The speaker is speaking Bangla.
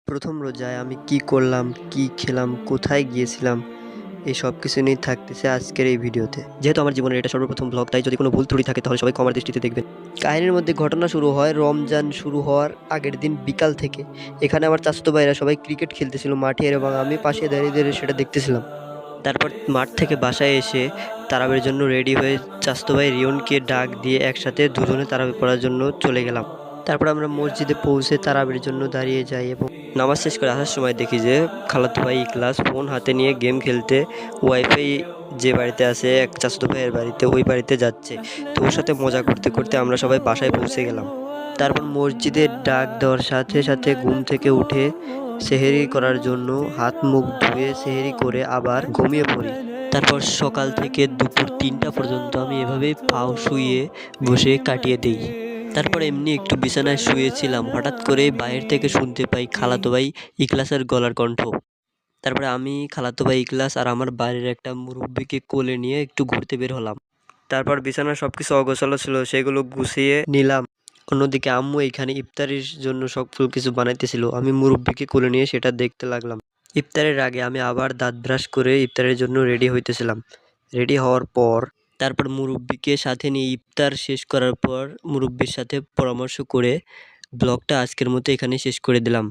প্রথম রোজায় আমি কি করলাম, কি খেলাম, কোথায় গিয়েছিলাম, এই সব কিছু নিয়ে থাকতেছে আজকের এই ভিডিওতে। যেহেতু আমার জীবনের এটা সর্বপ্রথম ব্লগ, তাই যদি কোনো ভুল ত্রুটি থাকে তাহলে সবাই ক্ষমার দৃষ্টিতে দেখবেন। কাহিনীর মধ্যে ঘটনা শুরু হয় রমজান শুরু হওয়ার আগের দিন বিকাল থেকে। এখানে আমার চাচাতো ভাইরা সবাই ক্রিকেট খেলতেছিল মাঠে এবং আমি পাশে দাঁড়িয়ে দাঁড়িয়ে সেটা দেখতেছিলাম। তারপর মাঠ থেকে বাসায় এসে তারাবির জন্য রেডি হয়ে চাচাতো ভাই রিয়নকে ডাক দিয়ে একসাথে দুজনে তারাবি পড়ার জন্য চলে গেলাম। তারপর আমরা মসজিদে পৌঁছে তারাবির জন্য দাঁড়িয়ে যাই এবং নামাজ শেষ করে আসার সময় দেখি যে খালাতো ভাই ইখলাস ফোন হাতে নিয়ে গেম খেলতে ওয়াইফাই যে বাড়িতে আছে এক চাচাতো ভাইয়ের বাড়িতে, ওই বাড়িতে যাচ্ছে। তো ওর সাথে মজা করতে করতে আমরা সবাই বাসায় পৌঁছে গেলাম। তারপর মসজিদে ডাক দেওয়ার সাথে সাথে ঘুম থেকে উঠে সেহেরি করার জন্য হাত মুখ ধুয়ে সেহেরি করে আবার ঘুমিয়ে পড়ি। তারপর সকাল থেকে দুপুর 3টা পর্যন্ত আমি এভাবে পাও শুয়ে বসে কাটিয়ে দিই। তারপর এমনি একটু বিছানায় শুয়েছিলাম, হঠাৎ করে বাইরে থেকে শুনতে পাই খালাতো ভাই ইখলাসের গলার কণ্ঠ। তারপরে আমি, খালাতো ভাই ইখলাস আর আমার বাড়ির একটা মুরব্বিকে কোলে নিয়ে একটু ঘুরতে বের হলাম। তারপর বিছানার সবকিছু অগোছালো ছিল, সেগুলো গুছিয়ে নিলাম। অন্যদিকে আম্মু এখানে ইফতারির জন্য সব কিছু বানাইতেছিল, আমি মুরব্বিকে কোলে নিয়ে সেটা দেখতে লাগলাম। ইফতারের আগে আমি আবার দাঁত ব্রাশ করে ইফতারের জন্য রেডি হইতেছিলাম। রেডি হওয়ার পর তারপর মুরব্বিকে সাথে নিয়ে ইফতার শেষ করার পর মুরব্বির সাথে পরামর্শ করে ব্লগটা আজকের মতো এখানে শেষ করে দিলাম।